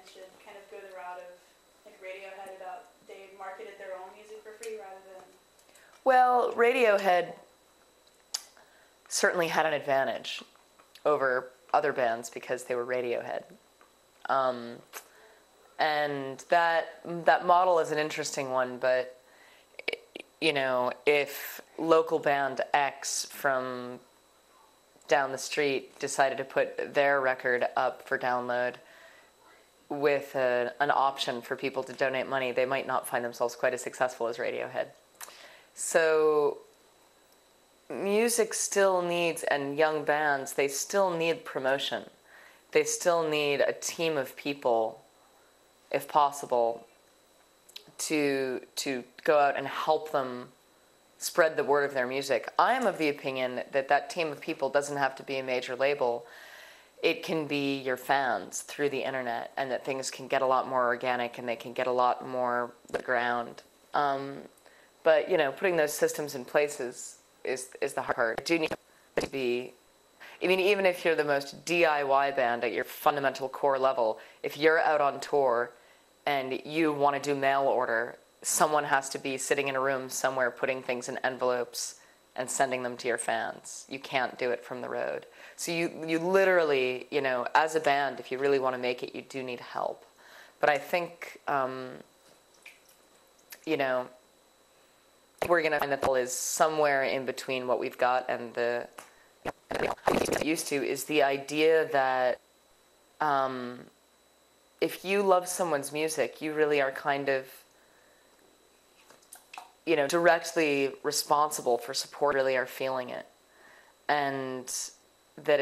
bands should kind of go the route of like Radiohead about they marketed their own music for free rather than... Well, Radiohead certainly had an advantage over other bands because they were Radiohead. And that model is an interesting one, but if local band X from down the street decided to put their record up for download with an option for people to donate money, they might not find themselves quite as successful as Radiohead. So music still needs, and young bands, they still need promotion. They still need a team of people, if possible, to go out and help them spread the word of their music. I am of the opinion that team of people doesn't have to be a major label. It can be your fans through the internet, and that things can get a lot more organic and they can get a lot more the ground. But putting those systems in place is the hard part. You do need to be, even if you're the most DIY band at your fundamental core level, if you're out on tour and you want to do mail order, someone has to be sitting in a room somewhere putting things in envelopes and sending them to your fans. You can't do it from the road. So you literally, as a band, if you really want to make it, you do need help. But I think, we're going to find that the is somewhere in between what we've got and the used to is the idea that if you love someone's music, you really are kind of, directly responsible for support, really are feeling it. And that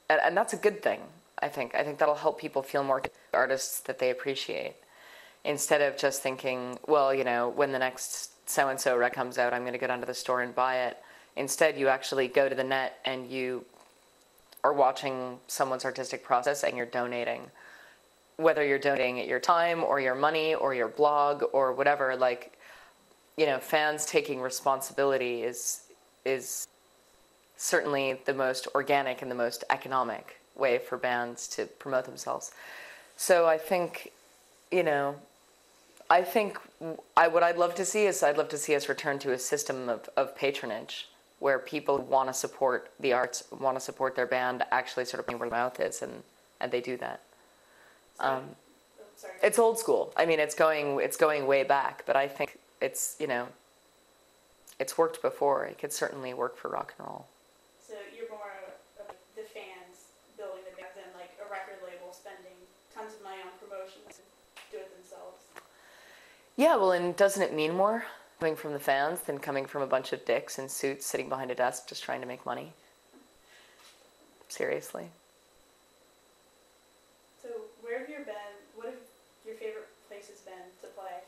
and that's a good thing, I think. I think that'll help people feel more artists that they appreciate. Instead of just thinking, well, when the next so-and-so record comes out, I'm going to go down to the store and buy it. Instead, you actually go to the net and you are watching someone's artistic process and you're donating. Whether you're donating your time or your money or your blog or whatever, fans taking responsibility is certainly the most organic and the most economic way for bands to promote themselves. So I think, what I'd love to see is us return to a system of patronage where people want to support the arts, want to support their band, actually sort of bring where their mouth is, and they do that. It's old school. It's going way back, but I think it's worked before. It could certainly work for rock and roll. So you're more of the fans building the band than like a record label spending tons of money on promotions and do it themselves. Yeah, well, and doesn't it mean more coming from the fans than coming from a bunch of dicks in suits sitting behind a desk just trying to make money? Seriously. So where have you been? What have your favorite places been to play?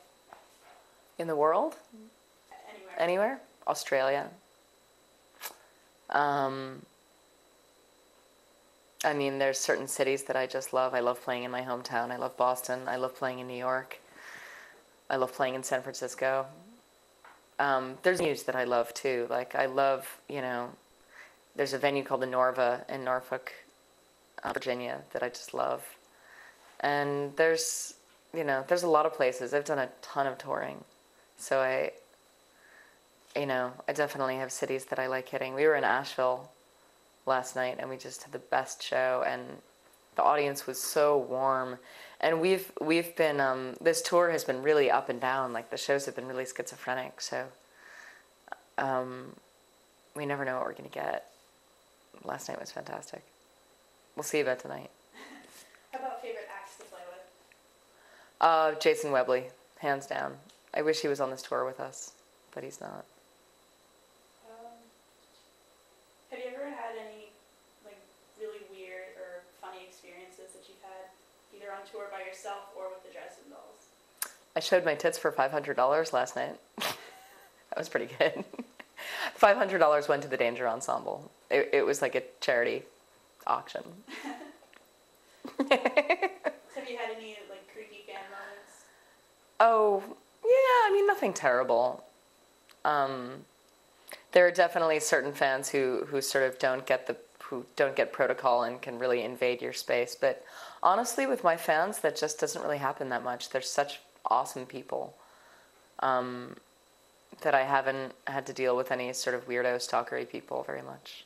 In the world? Anywhere. Anywhere? Australia. There's certain cities that I just love. I love playing in my hometown. I love Boston. I love playing in New York. I love playing in San Francisco. There's venues that I love too. I love, there's a venue called the Norva in Norfolk, Virginia that I just love. And there's a lot of places. I've done a ton of touring. So I definitely have cities that I like hitting. We were in Asheville last night and we just had the best show and the audience was so warm. And we've been, this tour has been really up and down. The shows have been really schizophrenic. So we never know what we're going to get. Last night was fantastic. We'll see about tonight. How about favorite acts to play with? Jason Webley, hands down. I wish he was on this tour with us, but he's not. Have you ever had any really weird or funny experiences that you've had either on tour by yourself or with the Dresden Dolls? I showed my tits for $500 last night. That was pretty good. $500 went to the Danger Ensemble. It was like a charity auction. Have you had any creepy fan moments? Oh, yeah, nothing terrible. There are definitely certain fans who sort of don't get the who don't get protocol and can really invade your space. But honestly, with my fans, that just doesn't really happen that much. They're such awesome people that I haven't had to deal with any sort of weirdo stalkery people very much.